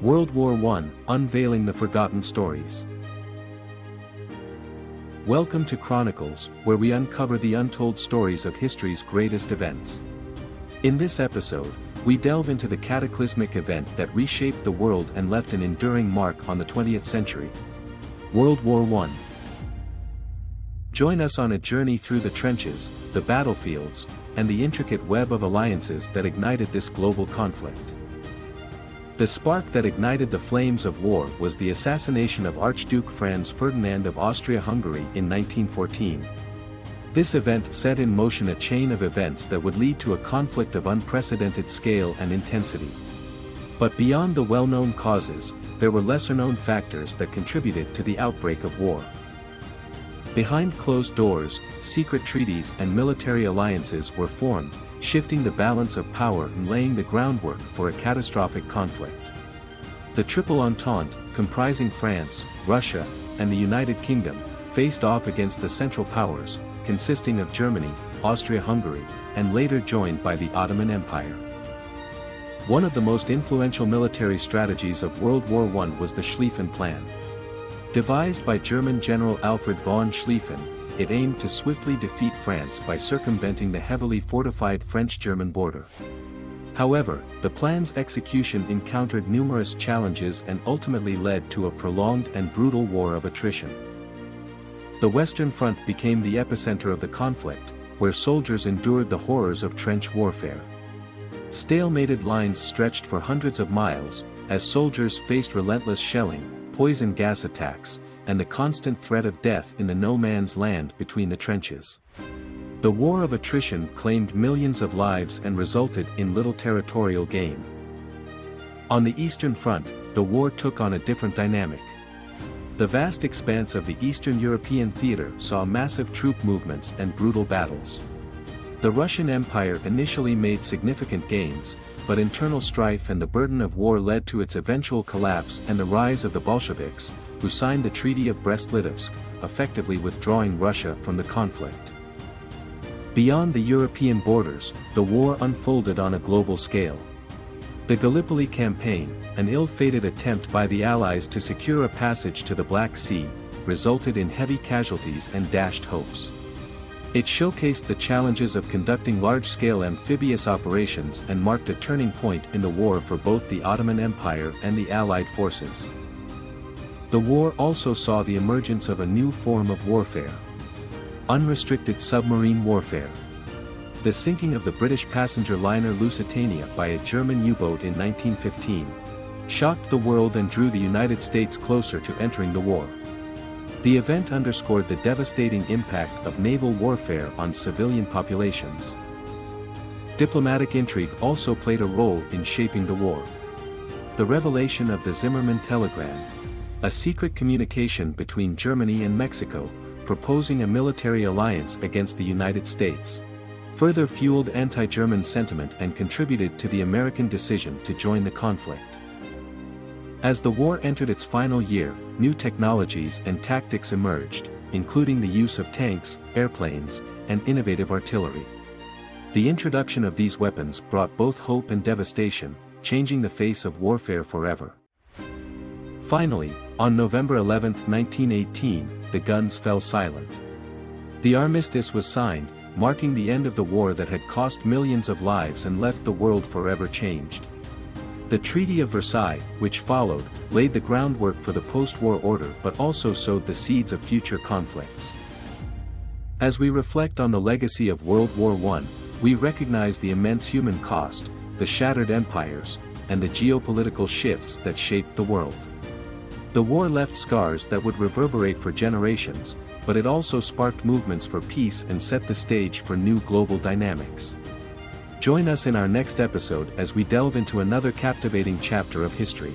World War I, Unveiling the Forgotten Stories. Welcome to Chronicles, where we uncover the untold stories of history's greatest events. In this episode, we delve into the cataclysmic event that reshaped the world and left an enduring mark on the 20th century. World War I. Join us on a journey through the trenches, the battlefields, and the intricate web of alliances that ignited this global conflict. The spark that ignited the flames of war was the assassination of Archduke Franz Ferdinand of Austria-Hungary in 1914. This event set in motion a chain of events that would lead to a conflict of unprecedented scale and intensity. But beyond the well-known causes, there were lesser-known factors that contributed to the outbreak of war. Behind closed doors, secret treaties and military alliances were formed, shifting the balance of power and laying the groundwork for a catastrophic conflict. The Triple Entente, comprising France, Russia, and the United Kingdom, faced off against the Central Powers, consisting of Germany, Austria-Hungary, and later joined by the Ottoman Empire. One of the most influential military strategies of World War I was the Schlieffen Plan. Devised by German General Alfred von Schlieffen, it aimed to swiftly defeat France by circumventing the heavily fortified French-German border. However, the plan's execution encountered numerous challenges and ultimately led to a prolonged and brutal war of attrition. The Western Front became the epicenter of the conflict, where soldiers endured the horrors of trench warfare. Stalemated lines stretched for hundreds of miles, as soldiers faced relentless shelling, poison gas attacks, and the constant threat of death in the no-man's land between the trenches. The war of attrition claimed millions of lives and resulted in little territorial gain. On the Eastern Front, the war took on a different dynamic. The vast expanse of the Eastern European theater saw massive troop movements and brutal battles. The Russian Empire initially made significant gains, but internal strife and the burden of war led to its eventual collapse and the rise of the Bolsheviks, who signed the Treaty of Brest-Litovsk, effectively withdrawing Russia from the conflict. Beyond the European borders, the war unfolded on a global scale. The Gallipoli Campaign, an ill-fated attempt by the Allies to secure a passage to the Black Sea, resulted in heavy casualties and dashed hopes. It showcased the challenges of conducting large-scale amphibious operations and marked a turning point in the war for both the Ottoman Empire and the Allied forces. The war also saw the emergence of a new form of warfare: unrestricted submarine warfare. The sinking of the British passenger liner Lusitania by a German U-boat in 1915 shocked the world and drew the United States closer to entering the war. The event underscored the devastating impact of naval warfare on civilian populations. Diplomatic intrigue also played a role in shaping the war. The revelation of the Zimmermann telegram, a secret communication between Germany and Mexico, proposing a military alliance against the United States, further fueled anti-German sentiment and contributed to the American decision to join the conflict. As the war entered its final year, new technologies and tactics emerged, including the use of tanks, airplanes, and innovative artillery. The introduction of these weapons brought both hope and devastation, changing the face of warfare forever. Finally, on November 11, 1918, the guns fell silent. The armistice was signed, marking the end of the war that had cost millions of lives and left the world forever changed. The Treaty of Versailles, which followed, laid the groundwork for the post-war order but also sowed the seeds of future conflicts. As we reflect on the legacy of World War I, we recognize the immense human cost, the shattered empires, and the geopolitical shifts that shaped the world. The war left scars that would reverberate for generations, but it also sparked movements for peace and set the stage for new global dynamics. Join us in our next episode as we delve into another captivating chapter of history.